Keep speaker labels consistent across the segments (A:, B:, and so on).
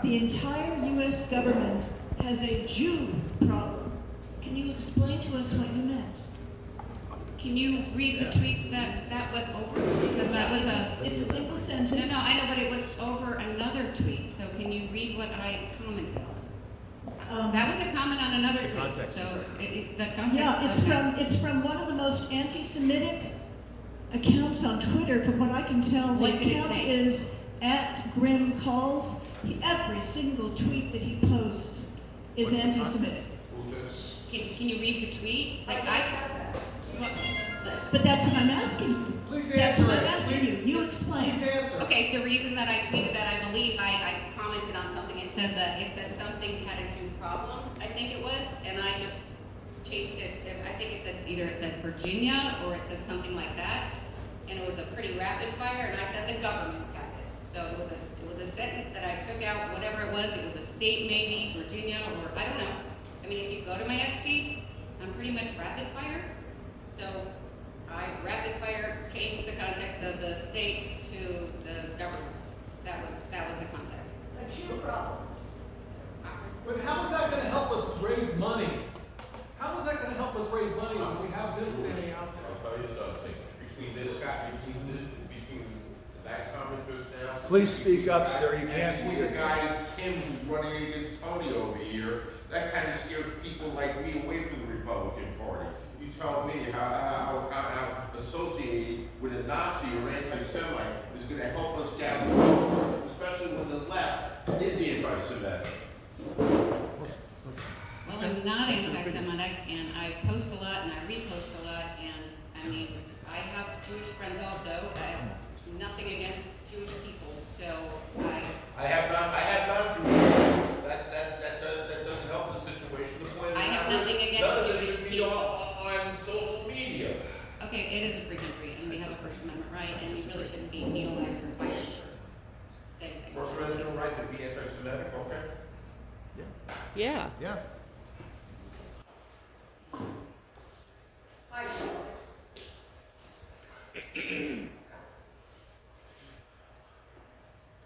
A: the entire U.S. government has a Jew problem. Can you explain to us what you meant?
B: Can you read the tweet that was over? Because that was
A: It's a single sentence.
B: No, I know, but it was over another tweet. So can you read what I commented on? That was a comment on another tweet.
C: Context
B: So the context.
A: Yeah, it's from one of the most anti-Semitic accounts on Twitter. From what I can tell, the
B: What did it
A: account
B: say?
A: is @GrimCalls. Every single tweet that he posts is
C: What's the
A: anti-Semitic.
B: Can you read the tweet? Like
A: But that's what I'm asking you.
D: Please
A: That's
D: answer
A: what I'm
D: it.
A: asking you. You explain.
D: Please answer.
B: Okay, the reason that I tweeted that, I believe I commented on something. It said something had a Jew problem, I think it was, and I just changed it. I think it said Virginia or it said something like that, and it was a pretty rapid fire. And I said the government has it. So it was a sentence that I took out, whatever it was. It was a state maybe, Virginia, or I don't know. I mean, if you go to my X feed, I'm pretty much rapid fire. So I rapid fire changed the context of the states to the government. That was the context.
A: That's your problem.
D: But how is that going to help us raise money? How is that going to help us raise money when we have this standing out there?
E: I'll tell you something. Between that comment just now.
C: Please speak up, sir. You can't
E: Between
C: hear.
E: the guy, Tim, who's running against Tony over here, that kind of scares people like me away from the Republican Party. You tell me how associated with a Nazi or anti-Semite is going to help us gather votes, especially when the left is anti-Semitic.
B: Well, I'm not anti-Semitic, and I post a lot and I repost a lot, and I mean, I have Jewish friends also. I have nothing against Jewish people, so
E: I have not Jewish friends. That doesn't help the situation. The point
B: I have nothing against
E: none of this
B: Jewish
E: should be
B: people.
E: on social media.
B: Okay, it is a free country, and we have a First Amendment right, and we really shouldn't be penalized or fired for saying things.
E: First Amendment right to be anti-Semitic, okay?
F: Yeah.
C: Yeah.
G: Hi, Shelly.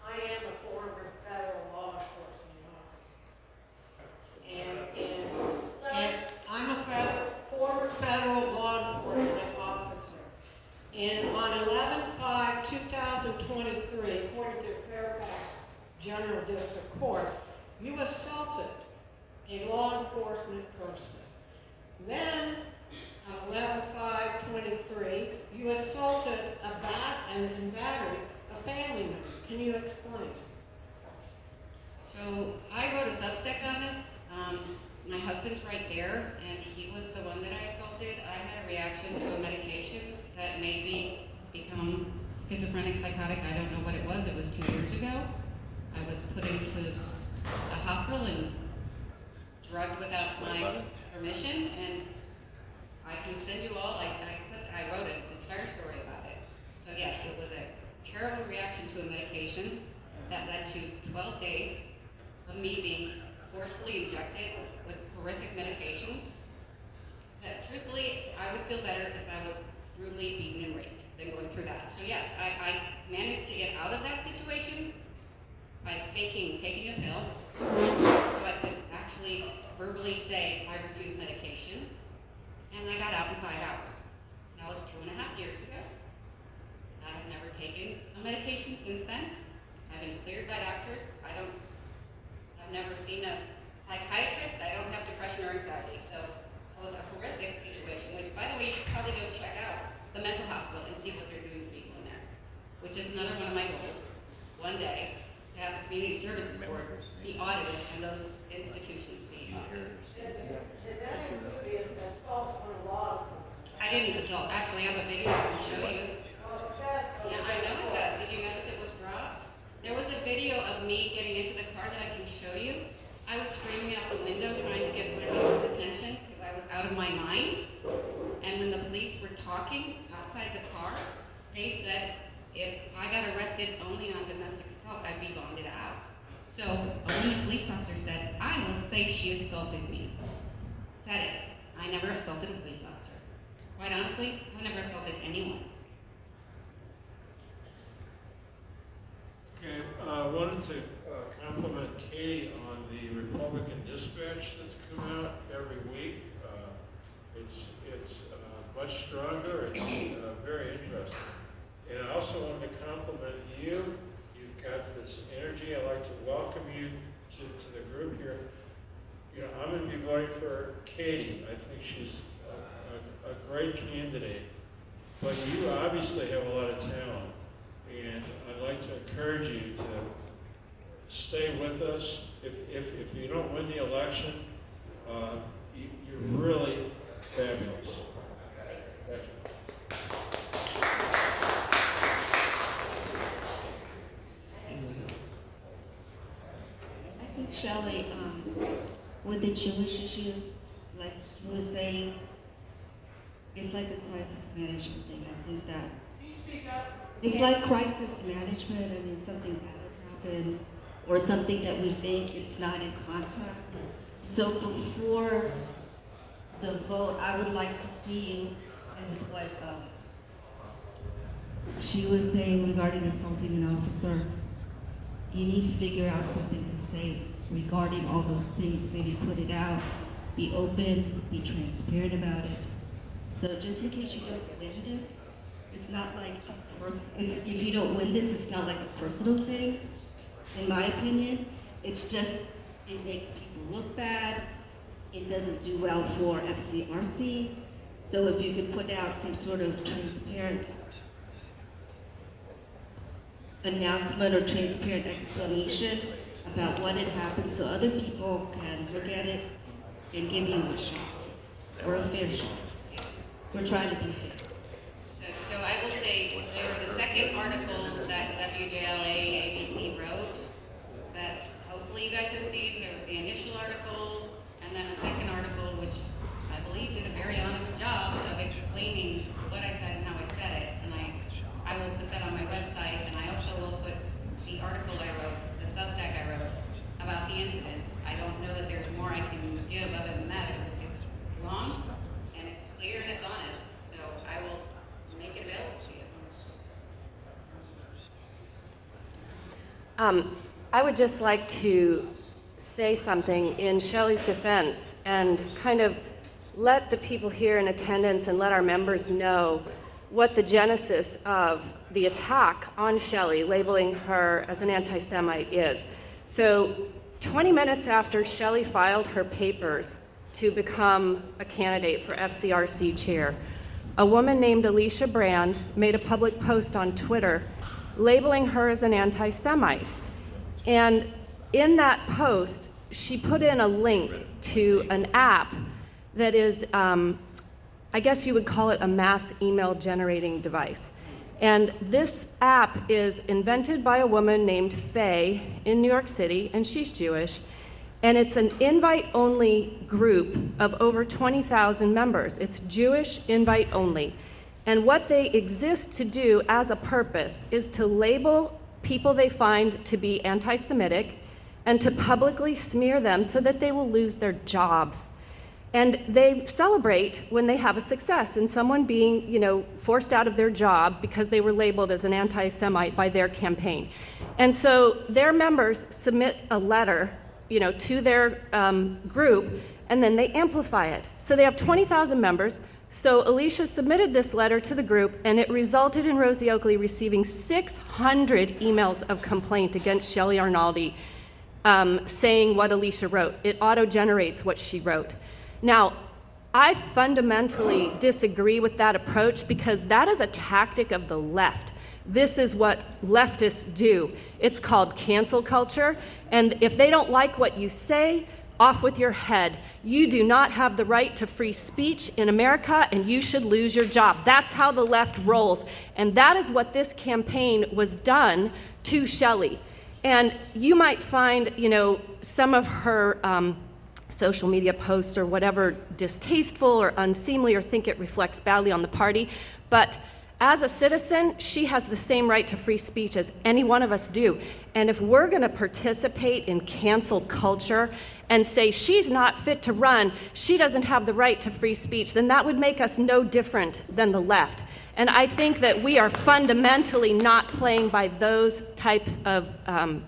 G: I am a former federal law enforcement officer. And I'm a former federal law enforcement officer. And on 11/5/2023, according to Fairfax General District Court, you assaulted a law enforcement person. Then, on 11/5/23, you assaulted and battered a family member. Can you explain?
B: So I wrote a Substack on this. My husband's right there, and he was the one that I assaulted. I had a reaction to a medication that made me become schizophrenic, psychotic. I don't know what it was. It was 2 years ago. I was put into a hospital and drugged without my permission, and I can send you all. I wrote an entire story about it. So yes, it was a terrible reaction to a medication that led to 12 days of me being forcefully injected with horrific medications. That truthfully, I would feel better if I was brutally beaten and raped than going through that. So yes, I managed to get out of that situation by taking a pill, so I could actually verbally say I refuse medication, and I got out in 5 hours. That was 2.5 years ago. I have never taken a medication since then. I've been cleared by doctors. I've never seen a psychiatrist. I don't have depression or anxiety. So it was a horrific situation, which, by the way, you should probably go check out the mental hospital and see what they're doing to people in there, which is another one of my goals. One day, to have the Community Services Board be audited and those institutions be audited.
G: Did that include an assault on a law enforcement?
B: I didn't assault. Actually, I have a video I can show you.
G: Well, it says.
B: Yeah, I know it does. Did you notice it was dropped? There was a video of me getting into the car that I can show you. I was screaming out the window trying to get my husband's attention because I was out of my mind. And when the police were talking outside the car, they said if I got arrested only on domestic assault, I'd be bonded out. So only a police officer said, I will say she assaulted me. Said it. I never assaulted a police officer. Quite honestly, I've never assaulted anyone.
H: Okay, I wanted to compliment Kim Katie on the Republican Dispatch that's come out every week. It's much stronger. It's very interesting. And I also wanted to compliment you. You've got this energy. I'd like to welcome you to the group here. You know, I'm going to be voting for Katie. I think she's a great candidate. But you obviously have a lot of talent. And I'd like to encourage you to stay with us. If you don't win the election, you're really fabulous. Thank you.
I: I think Shelly, with the Jewish issue, like you were saying, it's like a crisis management thing. I think that it's like crisis management. I mean, something bad has happened, or something that we think it's not in context. So before the vote, I would like to see what she was saying regarding assaulting an officer. You need to figure out something to say regarding all those things. Maybe put it out, be open, be transparent about it. So just in case you don't win this, it's not like if you don't win this, it's not like a personal thing, in my opinion. It's just, it makes people look bad. It doesn't do well for FCRC. So if you could put out some sort of transparent announcement or transparent explanation about what had happened so other people can look at it and give you a shot, or a fair shot. We're trying to be fair.
B: So I will say, there was a second article that WJLA ABC wrote that hopefully you guys have seen. There was the initial article, and then a second article, which I believe did a very honest job of explaining what I said and how I said it. And I will put that on my website, and I also will put the article I wrote, the Substack I wrote, about the incident. I don't know that there's more I can give other than that. It's long, and it's clear, and it's honest. So I will make it available to you.
J: I would just like to say something in Shelly's defense and kind of let the people here in attendance and let our members know what the genesis of the attack on Shelly, labeling her as an anti-Semite, is. So 20 minutes after Shelly filed her papers to become a candidate for FCRC chair, a woman named Alicia Brand made a public post on Twitter labeling her as an anti-Semite. And in that post, she put in a link to an app that is, I guess you would call it a mass email generating device. And this app is invented by a woman named Faye in New York City, and she's Jewish. And it's an invite-only group of over 20,000 members. It's Jewish invite-only. And what they exist to do as a purpose is to label people they find to be anti-Semitic and to publicly smear them so that they will lose their jobs. And they celebrate when they have a success in someone being, forced out of their job because they were labeled as an anti-Semite by their campaign. And so their members submit a letter, to their group, and then they amplify it. So they have 20,000 members. So Alicia submitted this letter to the group, and it resulted in Rosie Oakley receiving 600 emails of complaint against Shelly Arnoldi, saying what Alicia wrote. It auto-generates what she wrote. Now, I fundamentally disagree with that approach because that is a tactic of the left. This is what leftists do. It's called cancel culture, and if they don't like what you say, off with your head. You do not have the right to free speech in America, and you should lose your job. That's how the left rolls, and that is what this campaign was done to Shelly. And you might find, some of her social media posts or whatever distasteful or unseemly or think it reflects badly on the party, but as a citizen, she has the same right to free speech as any one of us do. And if we're gonna participate in cancel culture and say she's not fit to run, she doesn't have the right to free speech, then that would make us no different than the left. And I think that we are fundamentally not playing by those types of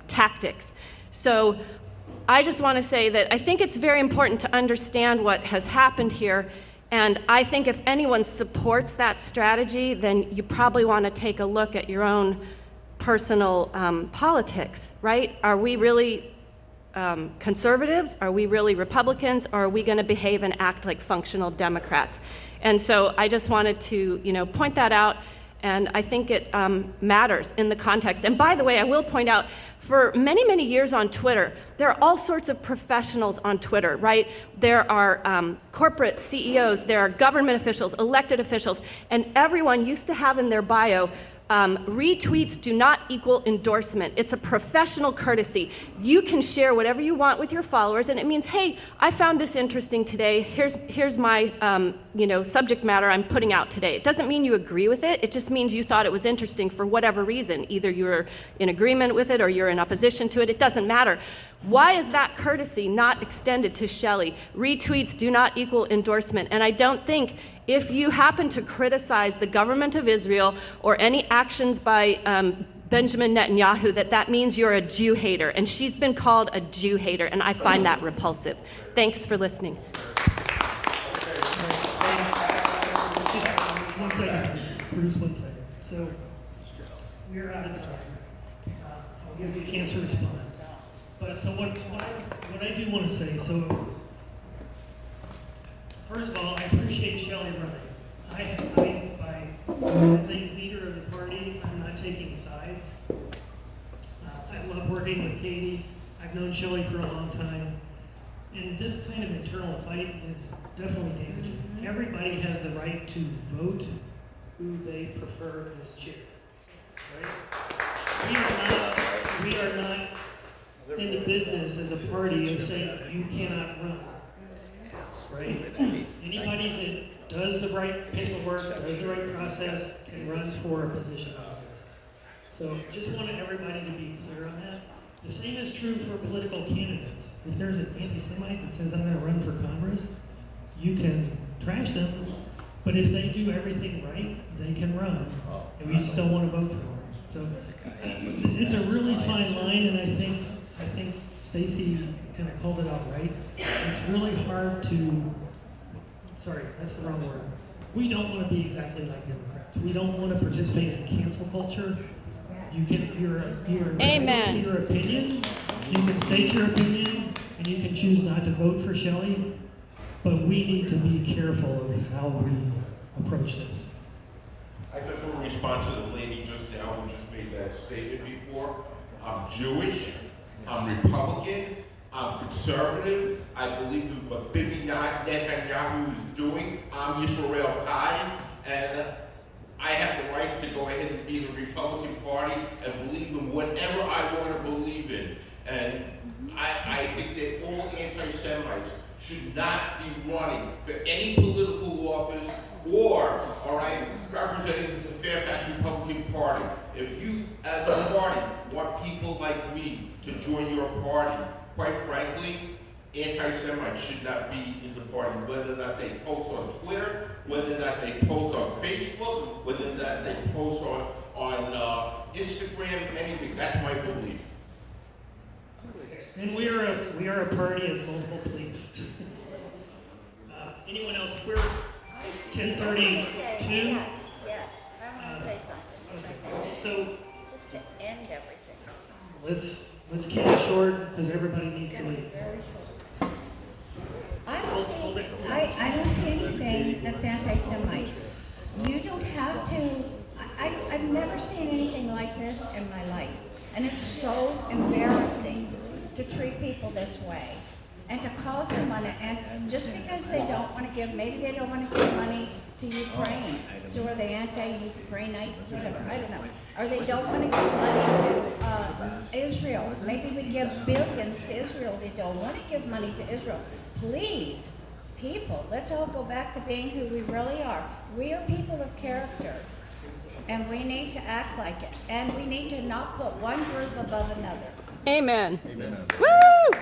J: tactics. So I just want to say that I think it's very important to understand what has happened here. And I think if anyone supports that strategy, then you probably want to take a look at your own personal politics, right? Are we really conservatives? Are we really Republicans? Or are we going to behave and act like functional Democrats? And so I just wanted to, point that out. And I think it matters in the context. And by the way, I will point out, for many, many years on Twitter, there are all sorts of professionals on Twitter, right? There are corporate CEOs, there are government officials, elected officials, and everyone used to have in their bio, retweets do not equal endorsement. It's a professional courtesy. You can share whatever you want with your followers, and it means, hey, I found this interesting today. Here's my subject matter I'm putting out today. It doesn't mean you agree with it. It just means you thought it was interesting for whatever reason. Either you're in agreement with it or you're in opposition to it. It doesn't matter. Why is that courtesy not extended to Shelly? Retweets do not equal endorsement. And I don't think if you happen to criticize the government of Israel or any actions by Benjamin Netanyahu, that means you're a Jew hater. And she's been called a Jew hater, and I find that repulsive. Thanks for listening.
K: One second, Bruce, 1 second. So, we're out of time. I'll give you a chance to respond. But so what I do want to say, so first of all, I appreciate Shelly running. As a leader of the party, I'm not taking sides. I love working with Katie. I've known Shelly for a long time. And this kind of internal fight is definitely damaging. Everybody has the right to vote who they prefer as chair. Right? We are not in the business as a party of saying you cannot run. Right? Anybody that does the right paperwork, does the right process, can run for a position like this. So just wanted everybody to be clear on that. The same is true for political candidates. If there's an anti-Semite that says I'm going to run for Congress, you can trash them, but if they do everything right, they can run, and we just don't want to vote for them. So it's a really fine line, and I think Stacy kind of called it out right. It's really hard to, sorry, that's the wrong word. We don't want to be exactly like Democrats. We don't want to participate in cancel culture. You can, you're entitled to your opinion. You can state your opinion, and you can choose not to vote for Shelly. But we need to be careful of how we approach this.
E: I just want to respond to the lady just now who just made that statement before. I'm Jewish, I'm Republican, I'm conservative, I believe in what Bibi Netanyahu is doing. I'm Yisrael Chai, and I have the right to go ahead and be in the Republican Party and believe in whatever I want to believe in. And I think that all anti-Semites should not be running for any political office or, representing the Fairfax Republican Party. If you, as a party, want people like me to join your party, quite frankly, anti-Semites should not be in the party, whether or not they post on Twitter, whether or not they post on Facebook, whether or not they post on Instagram, anything. That's my belief.
K: And we are a party of multiple beliefs. Anyone else? We're 10:32.
L: Yes, I want to say something.
K: Okay. So
L: Just to end everything.
K: let's keep it short because everybody needs to leave.
L: Very short. I don't see anything that's anti-Semite. You don't have to. I've never seen anything like this in my life, and it's so embarrassing to treat people this way, and to call someone, and just because they don't want to give, maybe they don't want to give money to Ukraine, so are they anti-Ukrainite, whatever, I don't know. Or they don't want to give money to Israel. Maybe we give billions to Israel, they don't want to give money to Israel. Please, people, let's all go back to being who we really are. We are people of character, and we need to act like it. And we need to not put one group above another.
J: Amen. Amen. Woo!